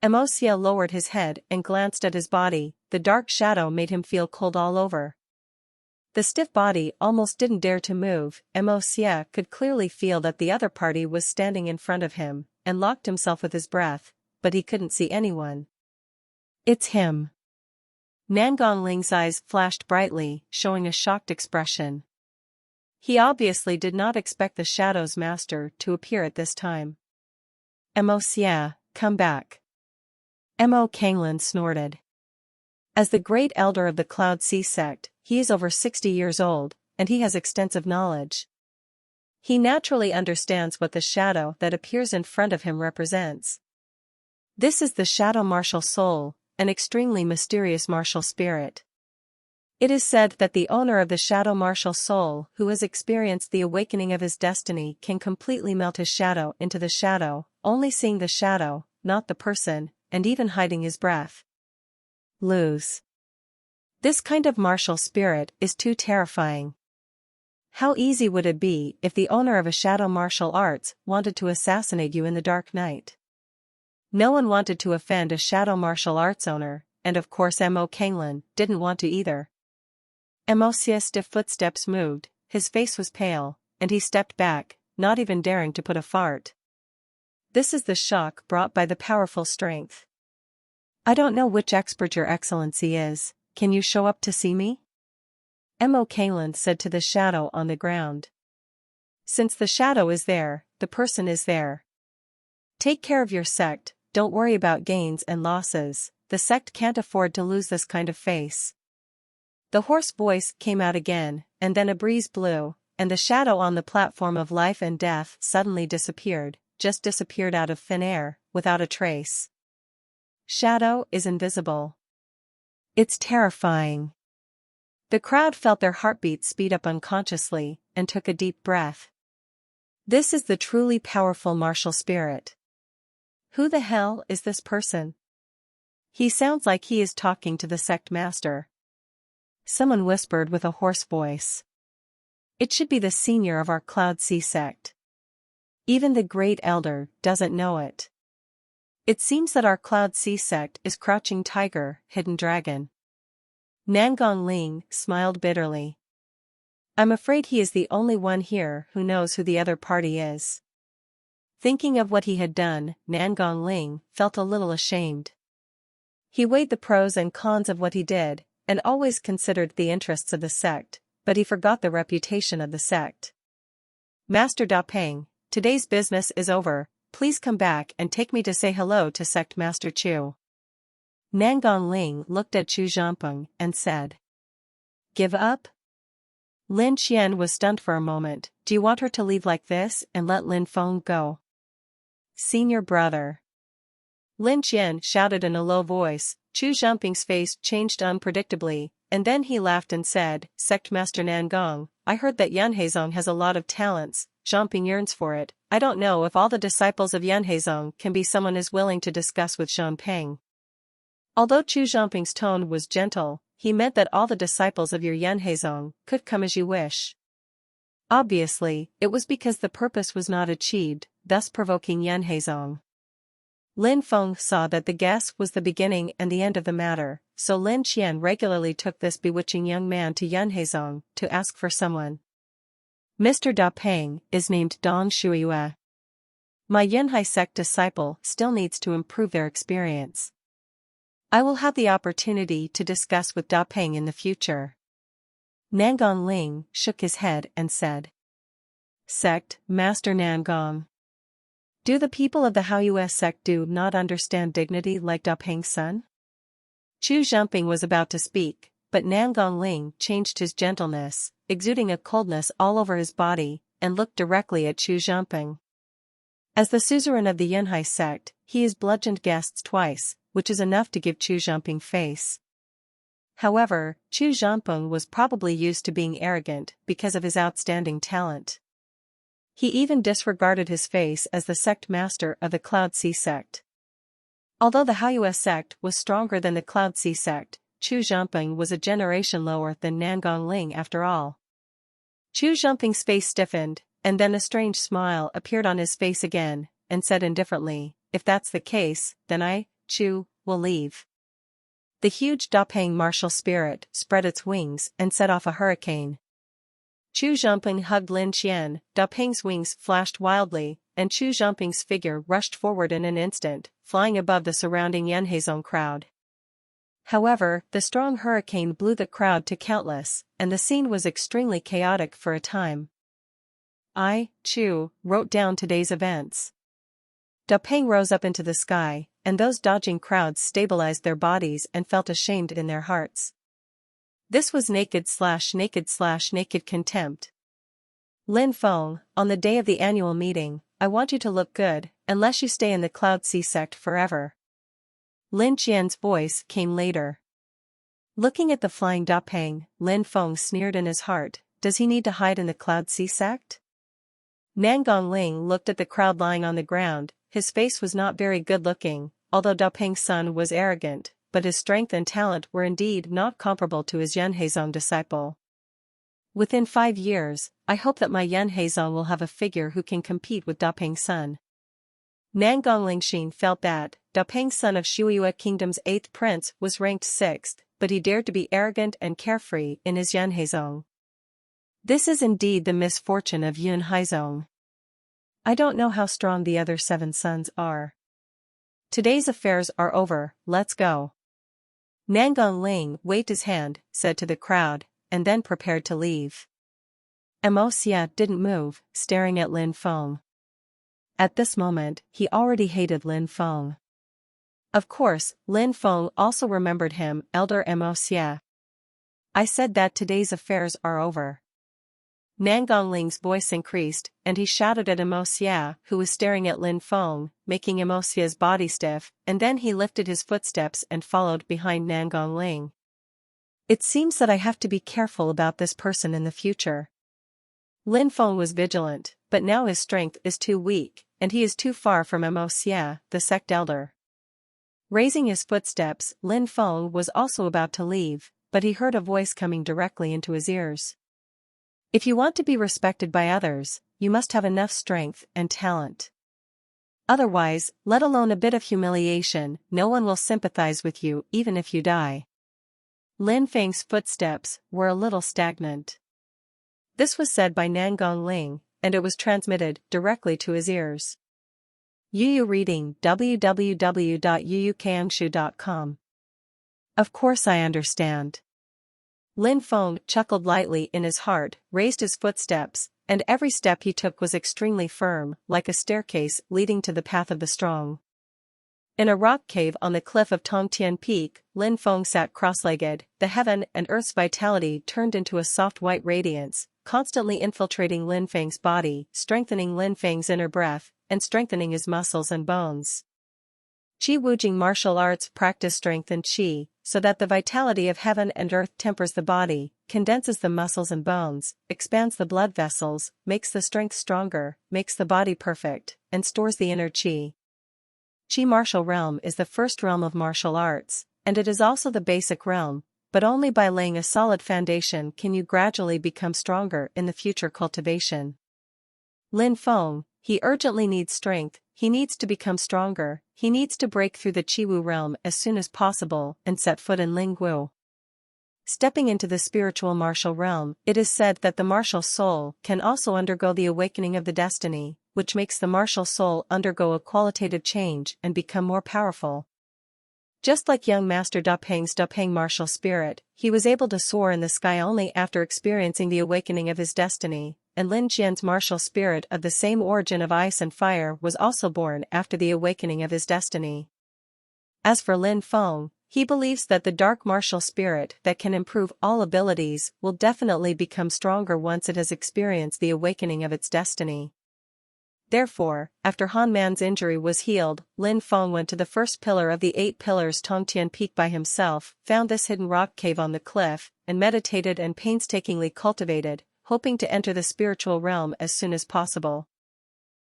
Emosia lowered his head and glanced at his body. The dark shadow made him feel cold all over. The stiff body almost didn't dare to move. Emosia could clearly feel that the other party was standing in front of him, and locked himself with his breath, but he couldn't see anyone. It's him. Nan Gong Ling's eyes flashed brightly, showing a shocked expression. He obviously did not expect the Shadow's master to appear at this time. Emosia, come back. Mo Kanglin snorted. As the great elder of the Cloud Sea sect, he is over 60 years old, and he has extensive knowledge. He naturally understands what the shadow that appears in front of him represents. This is the Shadow Martial Soul, an extremely mysterious martial spirit. It is said that the owner of the Shadow Martial Soul, who has experienced the awakening of his destiny, can completely melt his shadow into the shadow, only seeing the shadow, not the person, and even hiding his breath. Lose. This kind of martial spirit is too terrifying. How easy would it be if the owner of a shadow martial arts wanted to assassinate you in the dark night? No one wanted to offend a shadow martial arts owner, and of course Mo Kanglin didn't want to either. Emosia's stiff footsteps moved, his face was pale, and he stepped back, not even daring to put a fart. This is the shock brought by the powerful strength. I don't know which expert your excellency is, can you show up to see me? Mo Kanglin said to the shadow on the ground. Since the shadow is there, the person is there. Take care of your sect, don't worry about gains and losses, the sect can't afford to lose this kind of face. The hoarse voice came out again, and then a breeze blew, and the shadow on the platform of life and death suddenly disappeared, just disappeared out of thin air, without a trace. Shadow is invisible. It's terrifying. The crowd felt their heartbeats speed up unconsciously, and took a deep breath. This is the truly powerful martial spirit. Who the hell is this person? He sounds like he is talking to the sect master. Someone whispered with a hoarse voice. It should be the senior of our Cloud Sea sect. Even the great elder doesn't know it. It seems that our Cloud Sea sect is crouching tiger, hidden dragon. Nan Gong Ling smiled bitterly. I'm afraid he is the only one here who knows who the other party is. Thinking of what he had done, Nan Gong Ling felt a little ashamed. He weighed the pros and cons of what he did, and always considered the interests of the sect, but he forgot the reputation of the sect. Master Da Peng, today's business is over, please come back and take me to say hello to Sect Master Chu. Nan Gong Ling looked at Chu Zhampeng and said. Give up? Lin Qian was stunned for a moment. Do you want her to leave like this and let Lin Feng go? Senior brother. Lin Qian shouted in a low voice. Chu Zhampeng's face changed unpredictably, and then he laughed and said, Sect Master Nan Gong, I heard that Yan Heizong has a lot of talents, Zhampeng yearns for it. I don't know if all the disciples of Yan Heizong can be someone is willing to discuss with Zhangpeng. Although Chu Zhampeng's tone was gentle, he meant that all the disciples of your Yan Heizong could come as you wish. Obviously, it was because the purpose was not achieved, thus provoking Yan Heizong. Lin Feng saw that the guess was the beginning and the end of the matter, so Lin Qian regularly took this bewitching young man to Yan Heizong to ask for someone. Mr. Da Peng is named Dong Shuiyue. My Yunhai sect disciple still needs to improve their experience. I will have the opportunity to discuss with Da Peng in the future. Nan Gong Ling shook his head and said. Sect, Master Nan Gong. Do the people of the Haoyue sect do not understand dignity like Da Peng's son? Chu Zhampeng was about to speak, but Nan Gong Ling changed his gentleness, exuding a coldness all over his body, and looked directly at Chu Zhampeng. As the suzerain of the Yunhai sect, he has bludgeoned guests twice, which is enough to give Chu Zhampeng face. However, Chu Zhampeng was probably used to being arrogant because of his outstanding talent. He even disregarded his face as the sect master of the Cloud Sea sect. Although the Haoyue sect was stronger than the Cloud Sea sect, Chu Zhampeng was a generation lower than Nan Gong Ling after all. Chu Zhampeng's face stiffened, and then a strange smile appeared on his face again, and said indifferently, if that's the case, then I, Chu, will leave. The huge Dapeng martial spirit spread its wings and set off a hurricane. Chu Zhongping hugged Lin Qian, Dapeng's wings flashed wildly, and Chu Zhongping's figure rushed forward in an instant, flying above the surrounding Yanhezong crowd. However, the strong hurricane blew the crowd to countless, and the scene was extremely chaotic for a time. I, Chu, wrote down today's events. Dapeng rose up into the sky, and those dodging crowds stabilized their bodies and felt ashamed in their hearts. This was naked contempt. Lin Feng, on the day of the annual meeting, I want you to look good, unless you stay in the Cloud Sea sect forever. Lin Qian's voice came later. Looking at the flying Dapeng, Lin Feng sneered in his heart, does he need to hide in the Cloud Sea sect? Nan Gong Ling looked at the crowd lying on the ground. His face was not very good-looking, although Dapeng's son was arrogant, but his strength and talent were indeed not comparable to his Yanhezong disciple. Within 5 years, I hope that my Yanhezong will have a figure who can compete with Dapeng's son. Nan Gong Ling felt that Dapeng's son of Shuiyue Kingdom's 8th prince was ranked 6th, but he dared to be arrogant and carefree in his Yanhezong. This is indeed the misfortune of Yunhaizong. I don't know how strong the other 7 sons are. Today's affairs are over, let's go. Nan Gong Ling waved his hand, said to the crowd, and then prepared to leave. Mo Xia didn't move, staring at Lin Feng. At this moment, he already hated Lin Feng. Of course, Lin Feng also remembered him, elder Mo Xia. I said that today's affairs are over. Nan Gong Ling's voice increased, and he shouted at Mo Xia, who was staring at Lin Feng, making Mo Xia's body stiff, and then he lifted his footsteps and followed behind Nan Gong Ling. It seems that I have to be careful about this person in the future. Lin Feng was vigilant, but now his strength is too weak, and he is too far from Mo Xia, the sect elder. Raising his footsteps, Lin Feng was also about to leave, but he heard a voice coming directly into his ears. If you want to be respected by others, you must have enough strength and talent. Otherwise, let alone a bit of humiliation, no one will sympathize with you even if you die. Lin Feng's footsteps were a little stagnant. This was said by Nan Gong Ling, and it was transmitted directly to his ears. Yuyu reading www.yuyukangshu.com. Of course I understand. Lin Feng chuckled lightly in his heart, raised his footsteps, and every step he took was extremely firm, like a staircase leading to the path of the strong. In a rock cave on the cliff of Tongtian Peak, Lin Feng sat cross-legged. The heaven and earth's vitality turned into a soft white radiance, constantly infiltrating Lin Feng's body, strengthening Lin Feng's inner breath, and strengthening his muscles and bones. Qi Wujing martial arts practice strength and qi, so that the vitality of heaven and earth tempers the body, condenses the muscles and bones, expands the blood vessels, makes the strength stronger, makes the body perfect, and stores the inner qi. Qi martial realm is the first realm of martial arts, and it is also the basic realm, but only by laying a solid foundation can you gradually become stronger in the future cultivation. Lin Feng, he urgently needs strength, he needs to become stronger, he needs to break through the Qiwu realm as soon as possible and set foot in Lingwu. Stepping into the spiritual martial realm, it is said that the martial soul can also undergo the awakening of the destiny, which makes the martial soul undergo a qualitative change and become more powerful. Just like young Master Dapeng's Dapeng martial spirit, he was able to soar in the sky only after experiencing the awakening of his destiny, and Lin Qian's martial spirit of the same origin of ice and fire was also born after the awakening of his destiny. As for Lin Feng, he believes that the dark martial spirit that can improve all abilities will definitely become stronger once it has experienced the awakening of its destiny. Therefore, after Han Man's injury was healed, Lin Feng went to the first pillar of the 8 pillars Tongtian Peak by himself, found this hidden rock cave on the cliff, and meditated and painstakingly cultivated, hoping to enter the spiritual realm as soon as possible.